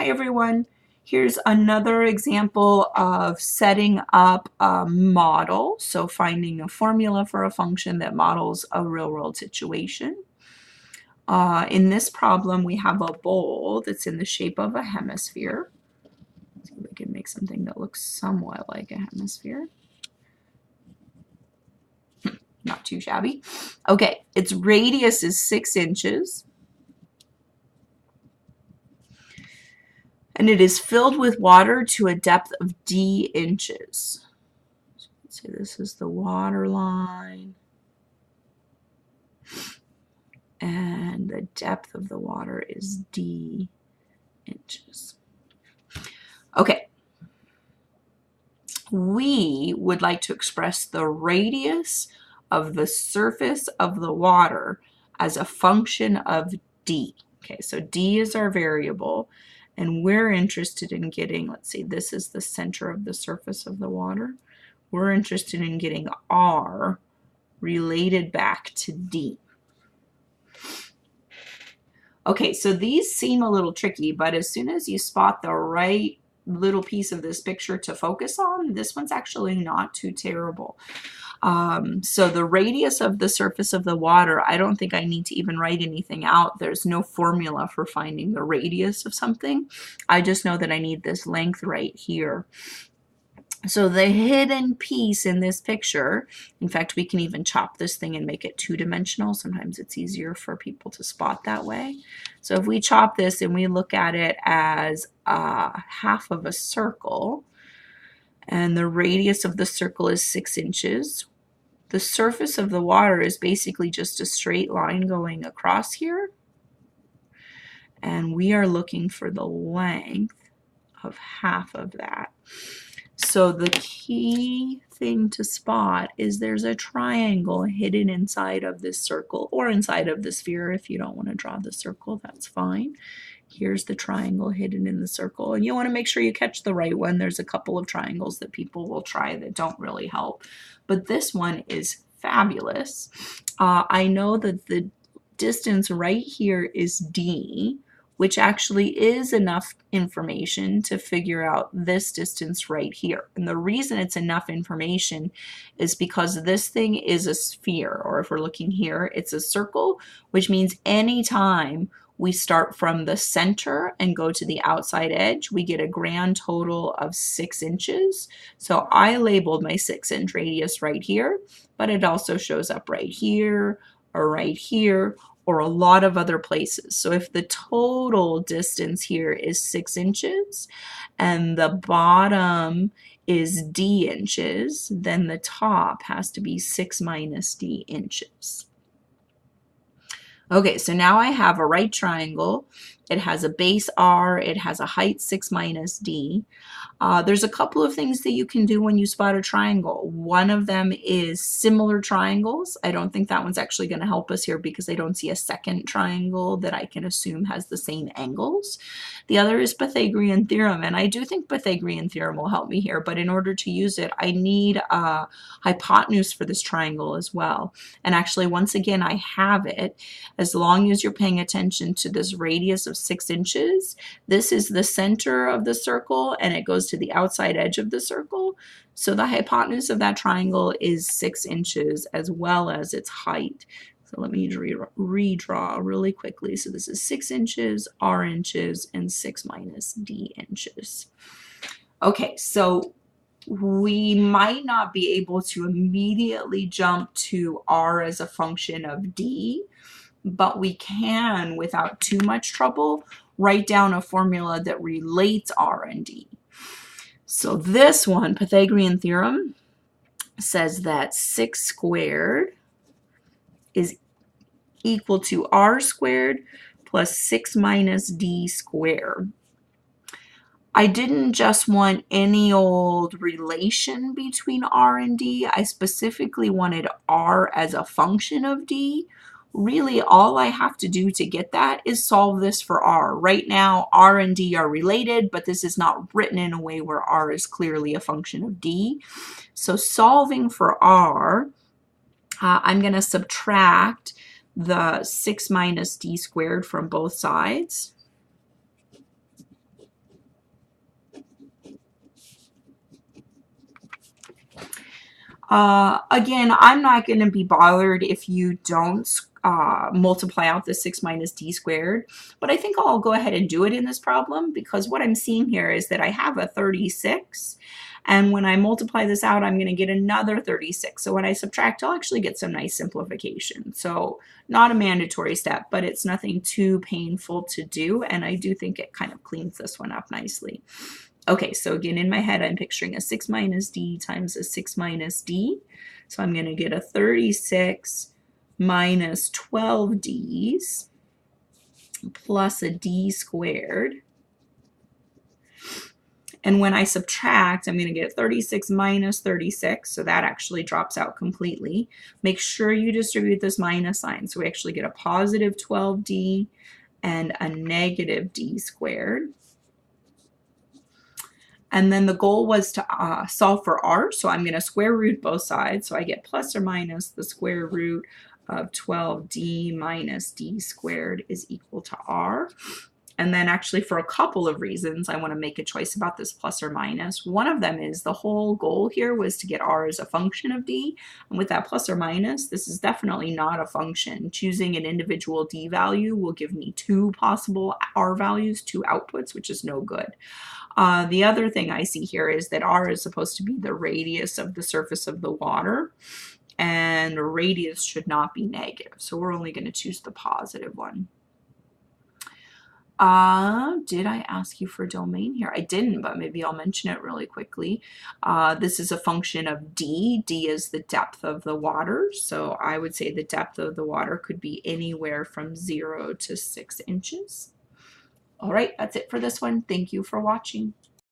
Hi everyone. Here's another example of setting up a model. So finding a formula for a function that models a real-world situation. In this problem, we have a bowl that's in the shape of a hemisphere. Let's see if we can make something that looks somewhat like a hemisphere. Not too shabby. Okay, its radius is 6 inches. And it is filled with water to a depth of d inches. So let's say this is the water line. And the depth of the water is d inches. Okay. We would like to express the radius of the surface of the water as a function of d. Okay, so d is our variable, and we're interested in getting, let's see, this is the center of the surface of the water. We're interested in getting r related back to d. Okay, so these seem a little tricky, but as soon as you spot the right little piece of this picture to focus on, this one's actually not too terrible. So the radius of the surface of the water, I don't think I need to even write anything out. There's no formula for finding the radius of something. I just know that I need this length right here. So the hidden piece in this picture, in fact, we can even chop this thing and make it two-dimensional. Sometimes it's easier for people to spot that way. So if we chop this and we look at it as half of a circle, and the radius of the circle is 6 inches, the surface of the water is basically just a straight line going across here. And we are looking for the length of half of that. So the key thing to spot is there's a triangle hidden inside of this circle, or inside of the sphere. If you don't want to draw the circle, that's fine. Here's the triangle hidden in the circle, and you want to make sure you catch the right one. There's a couple of triangles that people will try that don't really help, but this one is fabulous. I know that the distance right here is d, which actually is enough information to figure out this distance right here. And the reason it's enough information is because this thing is a sphere, or if we're looking here, it's a circle, which means anytime we start from the center and go to the outside edge, we get a grand total of 6 inches. So I labeled my 6-inch radius right here, but it also shows up right here, or a lot of other places. So if the total distance here is 6 inches and the bottom is d inches, then the top has to be 6 minus d inches. Okay, so now I have a right triangle. It has a base r, it has a height 6 minus d. There's a couple of things that you can do when you spot a triangle. One of them is similar triangles. I don't think that one's actually going to help us here because I don't see a second triangle that I can assume has the same angles. The other is Pythagorean theorem, and I do think Pythagorean theorem will help me here, but in order to use it, I need a hypotenuse for this triangle as well. And actually, once again, I have it. As long as you're paying attention to this radius of 6 inches, this is the center of the circle, and it goes to the outside edge of the circle. So the hypotenuse of that triangle is 6 inches as well as its height. So let me redraw really quickly. So this is 6 inches, r inches, and 6 minus d inches. Okay, so we might not be able to immediately jump to r as a function of d, but we can, without too much trouble, write down a formula that relates r and d. So this one, Pythagorean theorem, says that 6 squared is equal to r squared plus 6 minus d squared. I didn't just want any old relation between r and d. I specifically wanted r as a function of d. Really, all I have to do to get that is solve this for r. Right now, r and d are related, but this is not written in a way where r is clearly a function of d. So solving for r, I'm going to subtract the 6 minus d squared from both sides. Again, I'm not going to be bothered if you don't multiply out the 6 minus d squared, but I think I'll go ahead and do it in this problem because what I'm seeing here is that I have a 36, and when I multiply this out, I'm going to get another 36. So when I subtract, I'll actually get some nice simplification. So not a mandatory step, but it's nothing too painful to do, and I do think it kind of cleans this one up nicely. Okay, so again, in my head, I'm picturing a 6 minus d times a 6 minus d. So I'm going to get a 36 minus 12d's plus a d squared. And when I subtract, I'm going to get 36 minus 36, so that actually drops out completely. Make sure you distribute this minus sign, so we actually get a positive 12d and a negative d squared. And then the goal was to solve for r, so I'm going to square root both sides. So I get plus or minus the square root of 12d minus d squared is equal to r. And then actually for a couple of reasons, I want to make a choice about this plus or minus. One of them is the whole goal here was to get r as a function of d. And with that plus or minus, this is definitely not a function. Choosing an individual d value will give me two possible r values, two outputs, which is no good. The other thing I see here is that r is supposed to be the radius of the surface of the water, and radius should not be negative. So we're only going to choose the positive one. Did I ask you for domain here? I didn't, but maybe I'll mention it really quickly. This is a function of d. D is the depth of the water. So I would say the depth of the water could be anywhere from 0 to 6 inches. All right, that's it for this one. Thank you for watching.